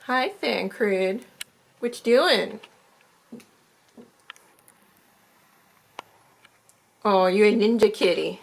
Hi, Fancred. What you doing? Oh, you a ninja kitty.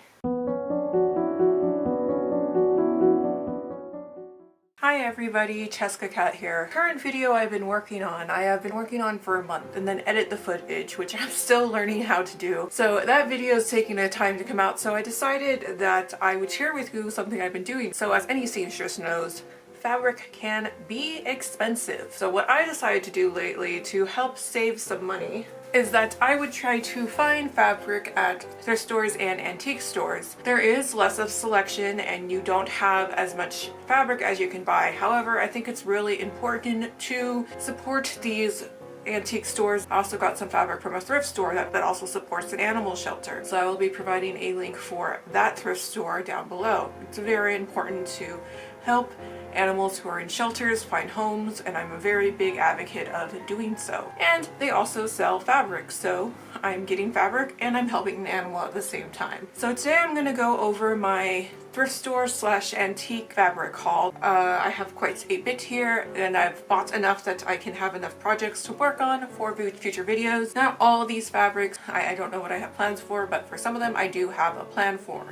Hi everybody, Cheska Cat here. Current video I have been working on for a month and then edit the footage, which I'm still learning how to do. So that video is taking a time to come out, so I decided that I would share with you something I've been doing. So as any seamstress knows, fabric can be expensive. So what I decided to do lately to help save some money is that I would try to find fabric at thrift stores and antique stores. There is less of selection and you don't have as much fabric as you can buy. However, I think it's really important to support these antique stores. I also got some fabric from a thrift store that also supports an animal shelter. So I will be providing a link for that thrift store down below. It's very important to help animals who are in shelters find homes, and I'm a very big advocate of doing so. And they also sell fabric, so I'm getting fabric and I'm helping an animal at the same time. So today I'm going to go over my thrift store slash antique fabric haul. I have quite a bit here and I've bought enough that I can have enough projects to work on for future videos. Not all of these fabrics, I don't know what I have plans for, but for some of them I do have a plan for.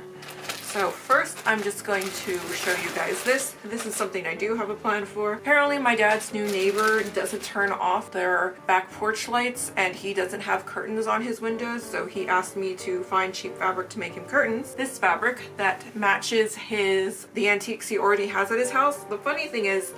So first, I'm just going to show you guys this. This is something I do have a plan for. Apparently my dad's new neighbor doesn't turn off their back porch lights and he doesn't have curtains on his windows, so he asked me to find cheap fabric to make him curtains. This fabric that matches the antiques he already has at his house. The funny thing is,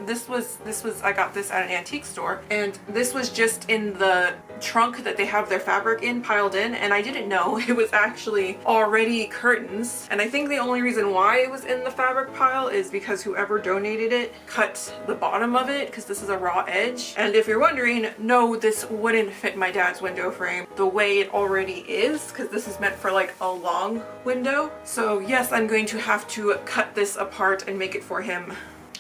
I got this at an antique store and this was just in the trunk that they have their fabric in, piled in, and I didn't know it was actually already curtains. And I think the only reason why it was in the fabric pile is because whoever donated it cut the bottom of it, because this is a raw edge. And if you're wondering, no, this wouldn't fit my dad's window frame the way it already is, because this is meant for like a long window. So yes, I'm going to have to cut this apart and make it for him.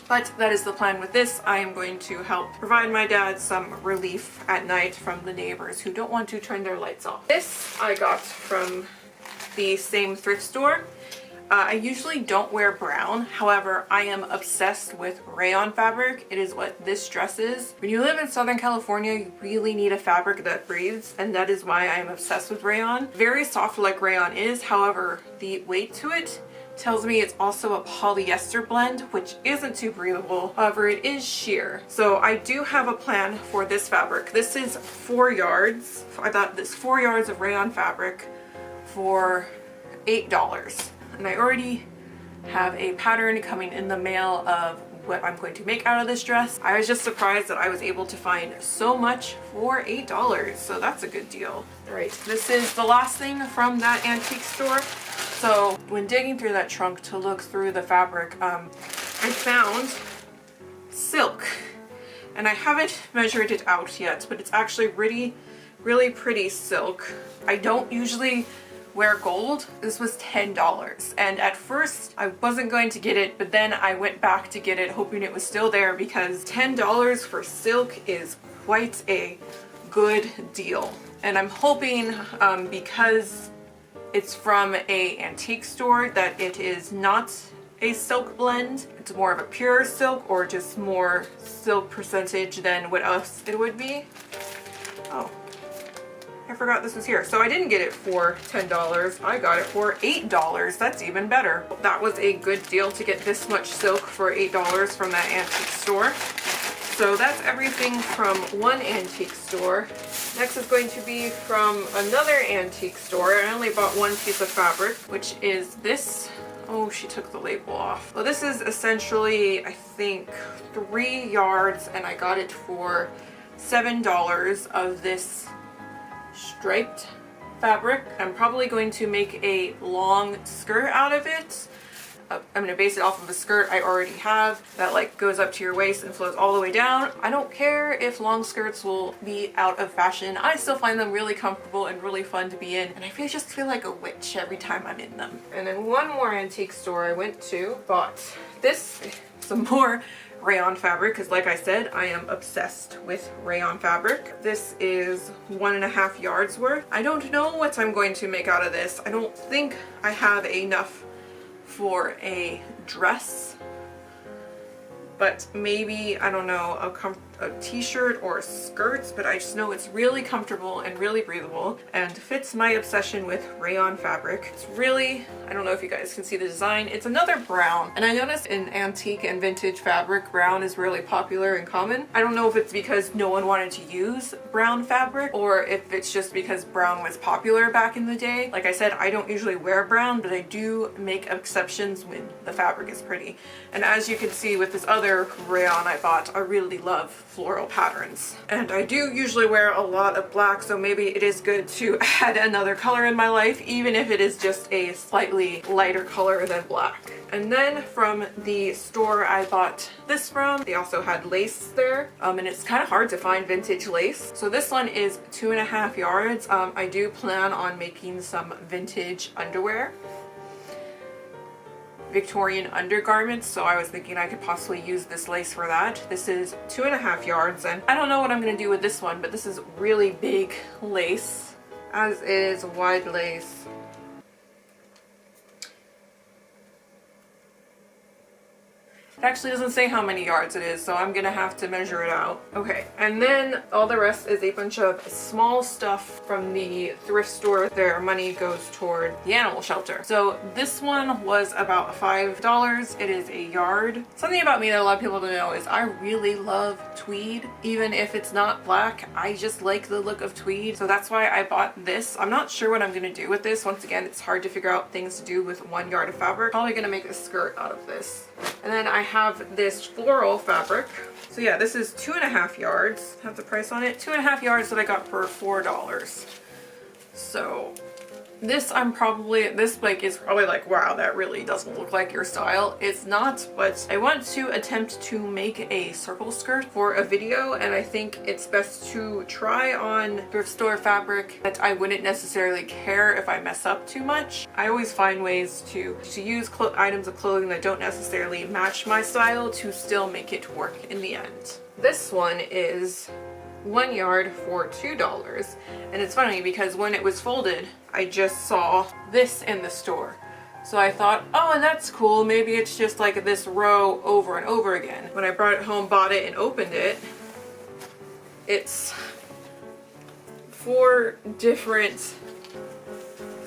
But that is the plan with this. I am going to help provide my dad some relief at night from the neighbors who don't want to turn their lights off. This I got from the same thrift store. I usually don't wear brown, however, I am obsessed with rayon fabric. It is what this dress is. When you live in Southern California, you really need a fabric that breathes, and that is why I am obsessed with rayon. Very soft like rayon is, however, the weight to it tells me it's also a polyester blend, which isn't too breathable. However, it is sheer. So I do have a plan for this fabric. This is 4 yards. I got this 4 yards of rayon fabric for $8. And I already have a pattern coming in the mail of what I'm going to make out of this dress. I was just surprised that I was able to find so much for $8, so that's a good deal. All right, this is the last thing from that antique store. So when digging through that trunk to look through the fabric, I found silk. And I haven't measured it out yet, but it's actually really pretty silk. I don't usually wear gold. This was $10, and at first I wasn't going to get it, but then I went back to get it hoping it was still there, because $10 for silk is quite a good deal. And I'm hoping because it's from a antique store that it is not a silk blend. It's more of a pure silk, or just more silk percentage than what else it would be. Oh, I forgot this was here. So I didn't get it for $10, I got it for $8. That's even better. That was a good deal to get this much silk for $8 from that antique store. So that's everything from one antique store. Next is going to be from another antique store. I only bought one piece of fabric, which is this. Oh, she took the label off. Well, this is essentially, I think, 3 yards, and I got it for $7 of this striped fabric. I'm probably going to make a long skirt out of it. I'm going to base it off of a skirt I already have that like goes up to your waist and flows all the way down. I don't care if long skirts will be out of fashion. I still find them really comfortable and really fun to be in, and I just feel like a witch every time I'm in them. And then one more antique store I went to, bought this, some more rayon fabric, because like I said, I am obsessed with rayon fabric. This is 1.5 yards worth. I don't know what I'm going to make out of this. I don't think I have enough for a dress but maybe, I don't know, a t-shirt or skirts, but I just know it's really comfortable and really breathable and fits my obsession with rayon fabric. It's really, I don't know if you guys can see the design, it's another brown, and I noticed in antique and vintage fabric, brown is really popular and common. I don't know if it's because no one wanted to use brown fabric or if it's just because brown was popular back in the day. Like I said, I don't usually wear brown, but I do make exceptions when the fabric is pretty. And as you can see with this other rayon I bought, I really love floral patterns. And I do usually wear a lot of black, so maybe it is good to add another color in my life, even if it is just a slightly lighter color than black. And then from the store I bought this from, they also had lace there, and it's kind of hard to find vintage lace. So this one is 2.5 yards. I do plan on making some vintage underwear, Victorian undergarments, so I was thinking I could possibly use this lace for that. This is 2.5 yards, and I don't know what I'm going to do with this one, but this is really big lace, as is wide lace. It actually doesn't say how many yards it is, so I'm gonna have to measure it out. Okay, and then all the rest is a bunch of small stuff from the thrift store. Their money goes toward the animal shelter. So this one was about $5. It is a yard. Something about me that a lot of people don't know is I really love tweed. Even if it's not black, I just like the look of tweed. So that's why I bought this. I'm not sure what I'm gonna do with this. Once again, it's hard to figure out things to do with 1 yard of fabric. Probably gonna make a skirt out of this. And then I have this floral fabric. So yeah, this is 2.5 yards. Have the price on it. 2.5 yards that I got for $4. So this is probably like, wow, that really doesn't look like your style. It's not, but I want to attempt to make a circle skirt for a video, and I think it's best to try on thrift store fabric that I wouldn't necessarily care if I mess up too much. I always find ways to use items of clothing that don't necessarily match my style to still make it work in the end. This one is 1 yard for $2, and it's funny because when it was folded I just saw this in the store, so I thought, oh, and that's cool, maybe it's just like this row over and over again. When I brought it home, bought it, and opened it, it's 4 different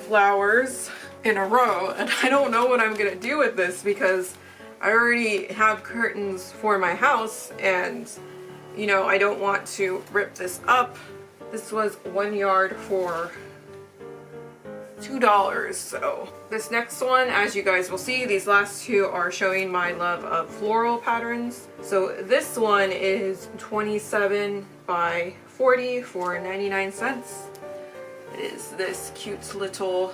flowers in a row, and I don't know what I'm gonna do with this because I already have curtains for my house, and you know, I don't want to rip this up. This was 1 yard for $2. So this next one, as you guys will see, these last two are showing my love of floral patterns. So this one is 27 by 40 for 99 cents. It is this cute little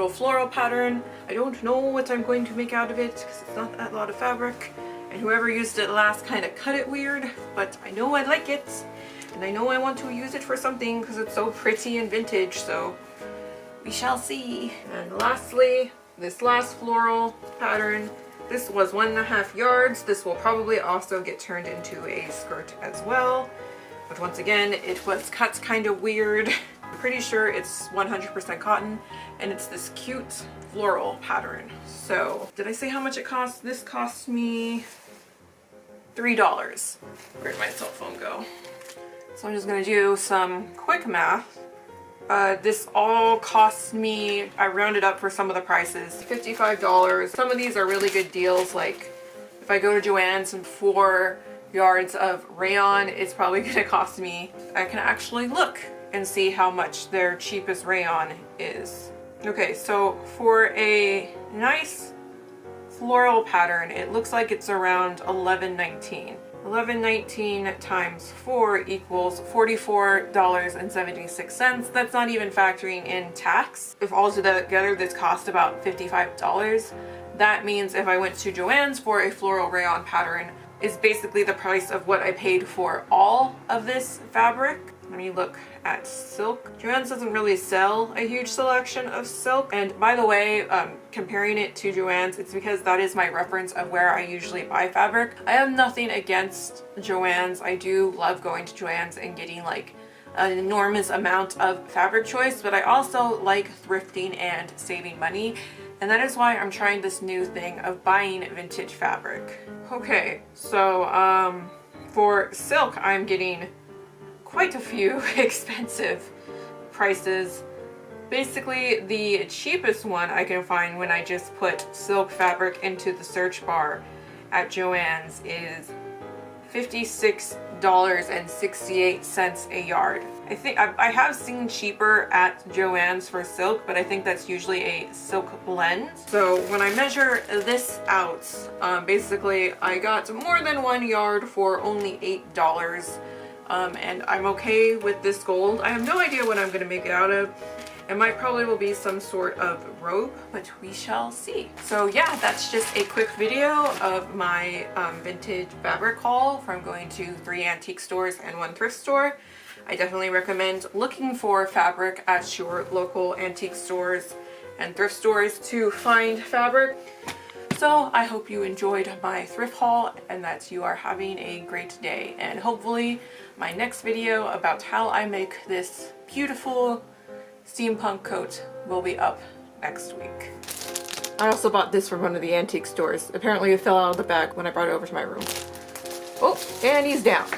floral pattern. I don't know what I'm going to make out of it because it's not that lot of fabric. And whoever used it last kind of cut it weird, but I know I like it, and I know I want to use it for something because it's so pretty and vintage, so we shall see. And lastly, this last floral pattern. This was 1.5 yards. This will probably also get turned into a skirt as well, but once again, it was cut kind of weird. I'm pretty sure it's 100% cotton, and it's this cute floral pattern. So, did I say how much it cost? This cost me $3. Where'd my cell phone go? So I'm just gonna do some quick math. This all cost me, I rounded up for some of the prices, $55. Some of these are really good deals, like if I go to Joann's and 4 yards of rayon, it's probably gonna cost me, I can actually look and see how much their cheapest rayon is. Okay, so for a nice floral pattern, it looks like it's around $11.19. $11.19 times 4 equals $44.76. That's not even factoring in tax. If all together this cost about $55, that means if I went to Joann's for a floral rayon pattern, is basically the price of what I paid for all of this fabric. Let me look at silk. Joann's doesn't really sell a huge selection of silk. And by the way, comparing it to Joann's, it's because that is my reference of where I usually buy fabric. I have nothing against Joann's. I do love going to Joann's and getting like an enormous amount of fabric choice, but I also like thrifting and saving money. And that is why I'm trying this new thing of buying vintage fabric. Okay, so for silk I'm getting quite a few expensive prices. Basically the cheapest one I can find when I just put silk fabric into the search bar at Joann's is $56.68 a yard. I think I have seen cheaper at Joann's for silk, but I think that's usually a silk blend. So when I measure this out, basically I got more than 1 yard for only $8. And I'm okay with this gold. I have no idea what I'm going to make it out of. It might probably will be some sort of robe, but we shall see. So yeah, that's just a quick video of my vintage fabric haul from going to 3 antique stores and 1 thrift store. I definitely recommend looking for fabric at your local antique stores and thrift stores to find fabric. So I hope you enjoyed my thrift haul and that you are having a great day. And hopefully my next video about how I make this beautiful steampunk coat will be up next week. I also bought this from one of the antique stores. Apparently it fell out of the bag when I brought it over to my room. Oh, and he's down.